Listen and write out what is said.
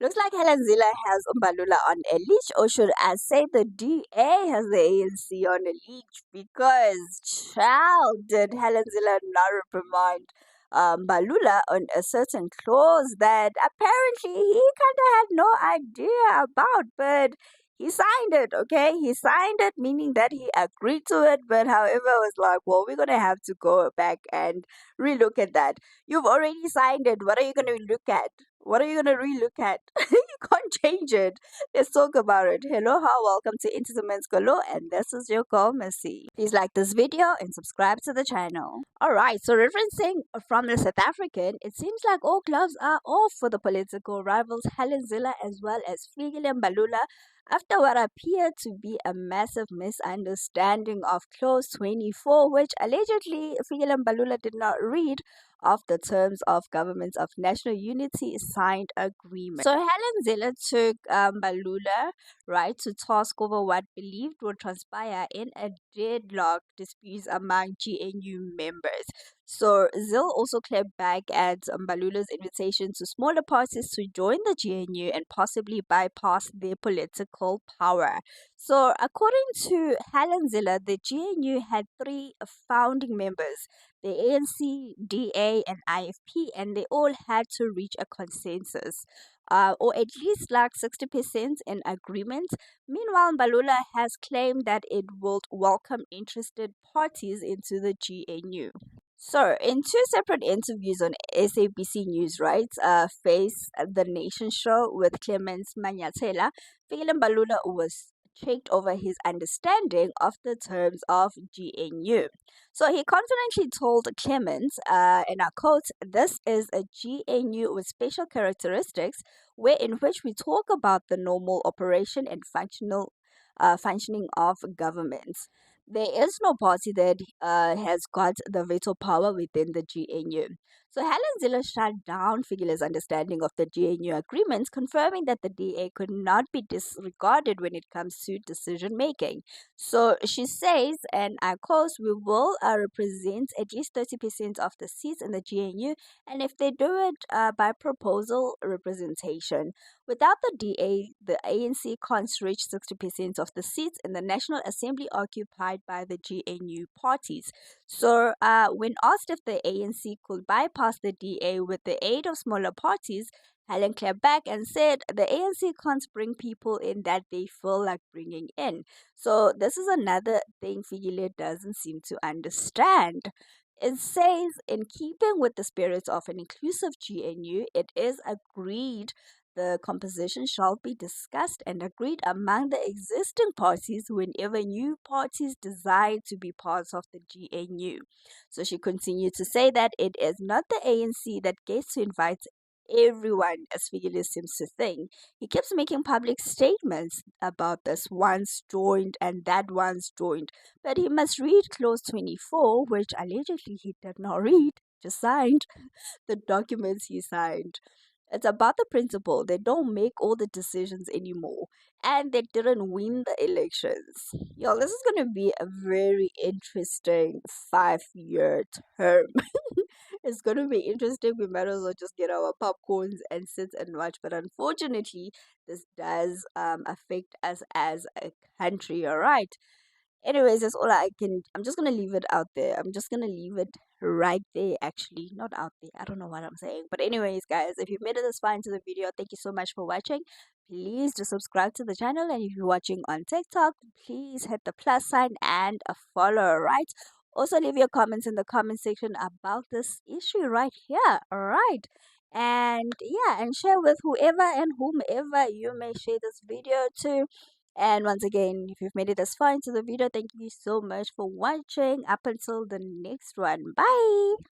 Looks like Helen Zille has Mbalula on a leash, or should I say the DA has the ANC on a leash? Because, child, did Helen Zille not reprimand Mbalula on a certain clause that apparently he kind of had no idea about, but he signed it, okay? He signed it, meaning that he agreed to it, but however, was like, well, we're going to have to go back and relook at that. You've already signed it. What are you going to look at? What are you going to relook at? You can't change it. Let's talk about it. Hello, how welcome to Entertainment Golo, and this is your girl Missy. Please like this video and subscribe to the channel. Alright, so referencing from the South African, it seems like all gloves are off for the political rivals Helen Zille as well as Fikile Mbalula after what appeared to be a massive misunderstanding of Clause 24, which allegedly Fikile Mbalula did not read of the terms of Governments of National Unity signed agreement. So Helen Zille took Balula, right, to task over what believed would transpire in a deadlock disputes among GNU members. So Zille also clapped back at Balula's invitation to smaller parties to join the GNU and possibly bypass their political power. So according to Helen Zille, the GNU had three founding members, the ANC, DA, and IFP, and they all had to reach a consensus, or at least like 60% in agreement. Meanwhile, Balula has claimed that it will welcome interested parties into the GNU. So, in two separate interviews on SABC News, right, Face the Nation show with Clemens Manyathela, Fikile Balula was checked over his understanding of the terms of GNU. So he confidently told Clemens, and I quote, "This is a GNU with special characteristics, where in which we talk about the normal operation and functioning of governments. There is no party that has got the veto power within the GNU." So Helen Zille shut down Figile's understanding of the GNU agreements, confirming that the DA could not be disregarded when it comes to decision making. So she says, and I quote, "We will represent at least 30% of the seats in the GNU, and if they do it by proposal representation. Without the DA, the ANC can't reach 60% of the seats in the National Assembly occupied by the GNU parties." So, when asked if the ANC could bypass the DA with the aid of smaller parties, Helen clapped back and said the ANC can't bring people in that they feel like bringing in. So, this is another thing Figile doesn't seem to understand. It says, in keeping with the spirit of an inclusive GNU, it is agreed the composition shall be discussed and agreed among the existing parties whenever new parties desire to be part of the GNU. So she continued to say that it is not the ANC that gets to invite everyone, as Figile seems to think. He keeps making public statements about this once joined and that once joined, but he must read clause 24, which allegedly he did not read, just signed the documents he signed. It's about the principle. They don't make all the decisions anymore. And they didn't win the elections. Yo, this is going to be a very interesting 5-year term. It's going to be interesting. We might as well just get our popcorns and sit and watch. But unfortunately, this does affect us as a country, all right? Anyways, that's all I can. I'm just gonna leave it out there. I'm just gonna leave it right there. Actually, not out there. I don't know what I'm saying. But anyways, guys, if you've made it this far into the video, thank you so much for watching. Please do subscribe to the channel, and if you're watching on TikTok, please hit the plus sign and a follow. Right. Also, leave your comments in the comment section about this issue right here. All right. And yeah, and share with whoever and whomever you may share this video to. And once again, if you've made it this far into the video, thank you so much for watching. Up until the next one. Bye.